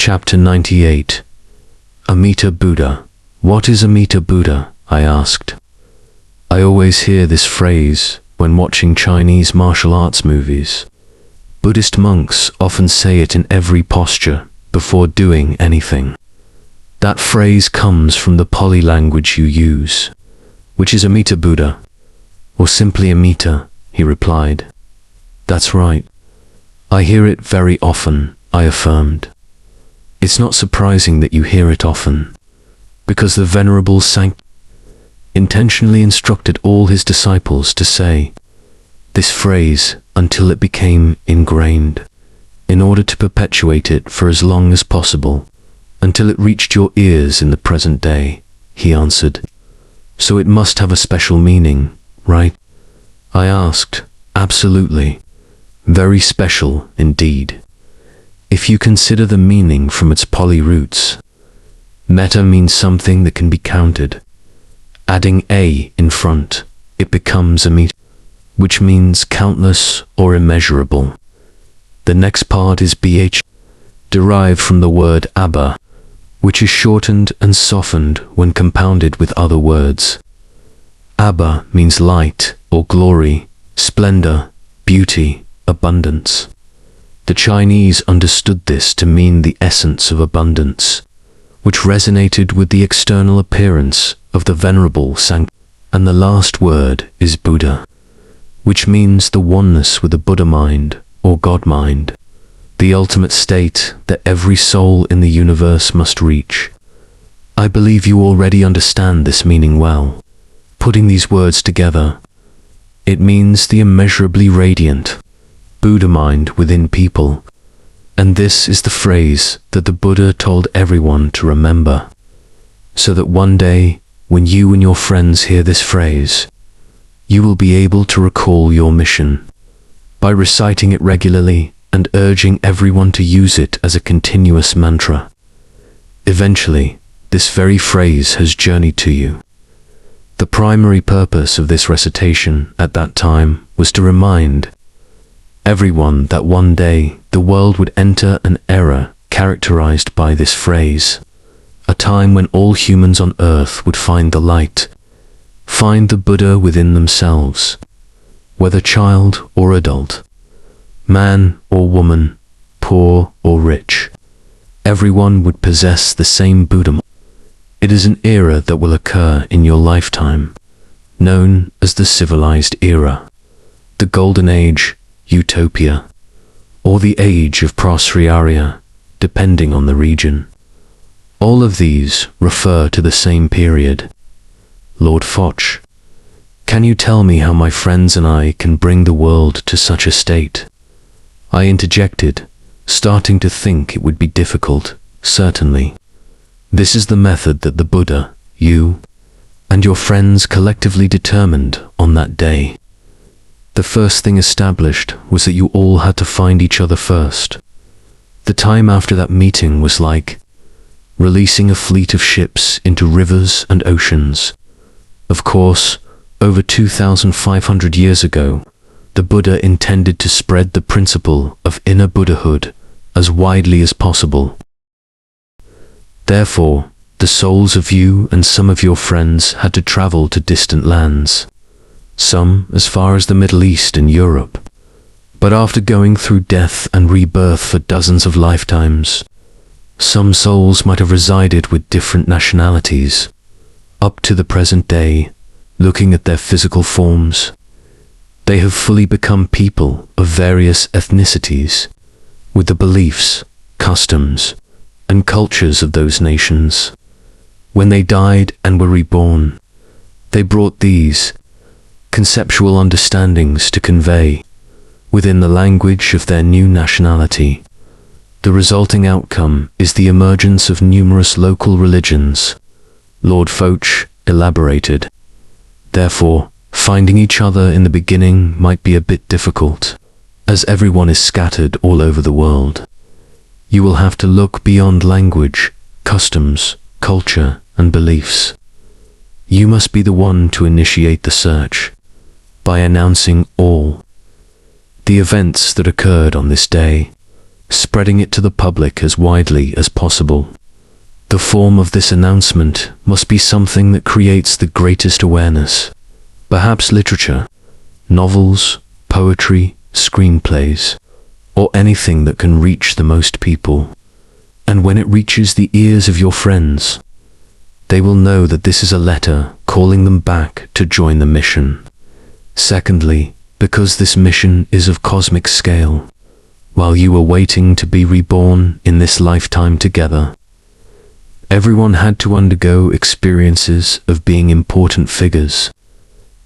Chapter 98. Amita Buddha. What is Amita Buddha? I asked. I always hear this phrase when watching Chinese martial arts movies. Buddhist monks often say it in every posture before doing anything. That phrase comes from the Pali language you use, which is Amita Buddha, or simply Amita, he replied. That's right. I hear it very often, I affirmed. It's not surprising that you hear it often, because the Venerable Saint intentionally instructed all his disciples to say this phrase until it became ingrained, in order to perpetuate it for as long as possible, until it reached your ears in the present day, he answered. So it must have a special meaning, right? I asked. Absolutely. Very special indeed. If you consider the meaning from its Pali roots, metta means something that can be counted. Adding a in front, it becomes amita, which means countless or immeasurable. The next part is bh, derived from the word abba, which is shortened and softened when compounded with other words. Abba means light or glory, splendor, beauty, abundance. The Chinese understood this to mean the essence of abundance, which resonated with the external appearance of the Venerable Saint. And the last word is Buddha, which means the oneness with the Buddha mind or God mind, the ultimate state that every soul in the universe must reach. I believe you already understand this meaning well. Putting these words together, it means the immeasurably radiant Buddha mind within people, and this is the phrase that the Buddha told everyone to remember, so that one day, when you and your friends hear this phrase, you will be able to recall your mission by reciting it regularly and urging everyone to use it as a continuous mantra. Eventually, this very phrase has journeyed to you. The primary purpose of this recitation at that time was to remind everyone that one day the world would enter an era characterized by this phrase, a time when all humans on earth would find the light, find the Buddha within themselves, whether child or adult, man or woman, poor or rich. Everyone would possess the same Buddha. It is an era that will occur in your lifetime, known as the civilized era, the golden age, utopia, or the age of Prasarya, depending on the region. All of these refer to the same period. Lord Foch, can you tell me how my friends and I can bring the world to such a state? I interjected, starting to think it would be difficult. Certainly. This is the method that the Buddha, you, and your friends collectively determined on that day. The first thing established was that you all had to find each other first. The time after that meeting was like releasing a fleet of ships into rivers and oceans. Of course, over 2,500 years ago, the Buddha intended to spread the principle of inner Buddhahood as widely as possible. Therefore, the souls of you and some of your friends had to travel to distant lands, some as far as the Middle East and Europe. But after going through death and rebirth for dozens of lifetimes, some souls might have resided with different nationalities. Up to the present day, looking at their physical forms, they have fully become people of various ethnicities, with the beliefs, customs, and cultures of those nations. When they died and were reborn, they brought these conceptual understandings to convey within the language of their new nationality. The resulting outcome is the emergence of numerous local religions. Lord Foch elaborated. Therefore, finding each other in the beginning might be a bit difficult, as everyone is scattered all over the world. You will have to look beyond language, customs, culture, and beliefs. You must be the one to initiate the search by announcing all the events that occurred on this day, spreading it to the public as widely as possible. The form of this announcement must be something that creates the greatest awareness. Perhaps literature, novels, poetry, screenplays, or anything that can reach the most people. And when it reaches the ears of your friends, they will know that this is a letter calling them back to join the mission. Secondly, because this mission is of cosmic scale, while you are waiting to be reborn in this lifetime together, everyone had to undergo experiences of being important figures,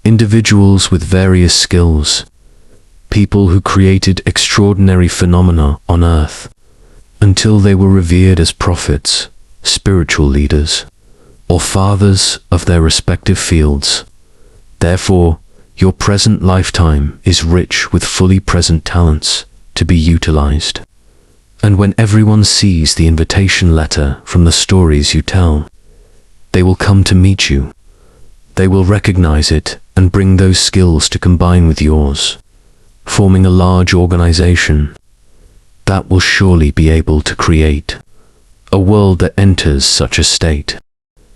individuals with various skills, people who created extraordinary phenomena on Earth, until they were revered as prophets, spiritual leaders, or fathers of their respective fields. Therefore, your present lifetime is rich with fully present talents to be utilized. And when everyone sees the invitation letter from the stories you tell, they will come to meet you. They will recognize it and bring those skills to combine with yours, forming a large organization that will surely be able to create a world that enters such a state,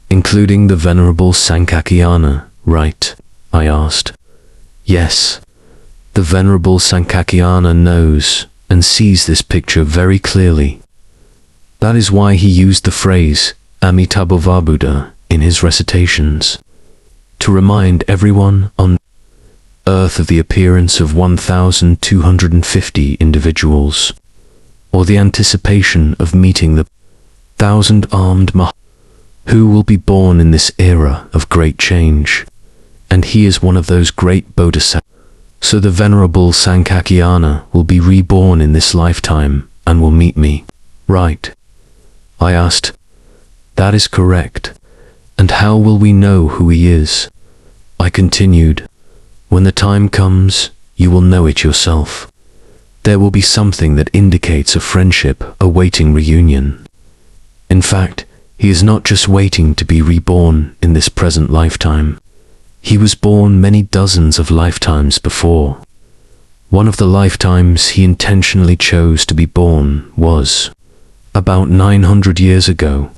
including the Venerable Sankakyana, right? I asked. Yes, the Venerable Sankakyana knows and sees this picture very clearly. That is why he used the phrase Amita Buddha in his recitations, to remind everyone on Earth of the appearance of 1,250 individuals, or the anticipation of meeting the 1,000-armed who will be born in this era of great change, and he is one of those great bodhisattvas. So the Venerable Sankakyana will be reborn in this lifetime and will meet me, right? I asked. That is correct. And how will we know who he is? I continued. When the time comes, you will know it yourself. There will be something that indicates a friendship awaiting reunion. In fact, he is not just waiting to be reborn in this present lifetime. He was born many dozens of lifetimes before. One of the lifetimes he intentionally chose to be born was about 900 years ago,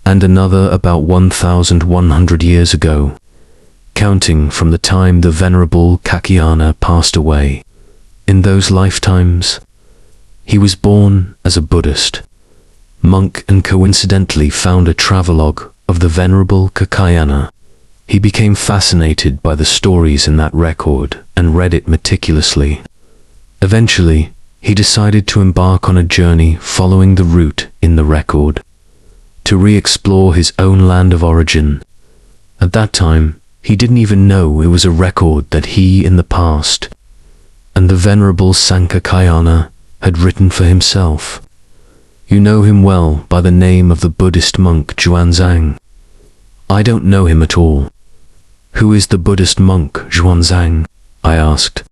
and another about 1,100 years ago, counting from the time the Venerable Kakyana passed away. In those lifetimes, he was born as a Buddhist monk and coincidentally found a travelogue of the Venerable Kakyana. He became fascinated by the stories in that record and read it meticulously. Eventually, he decided to embark on a journey following the route in the record, to re-explore his own land of origin. At that time, he didn't even know it was a record that he in the past and the Venerable Sankakyana had written for himself. You know him well by the name of the Buddhist monk Xuanzang. I don't know him at all. Who is the Buddhist monk Xuanzang? I asked.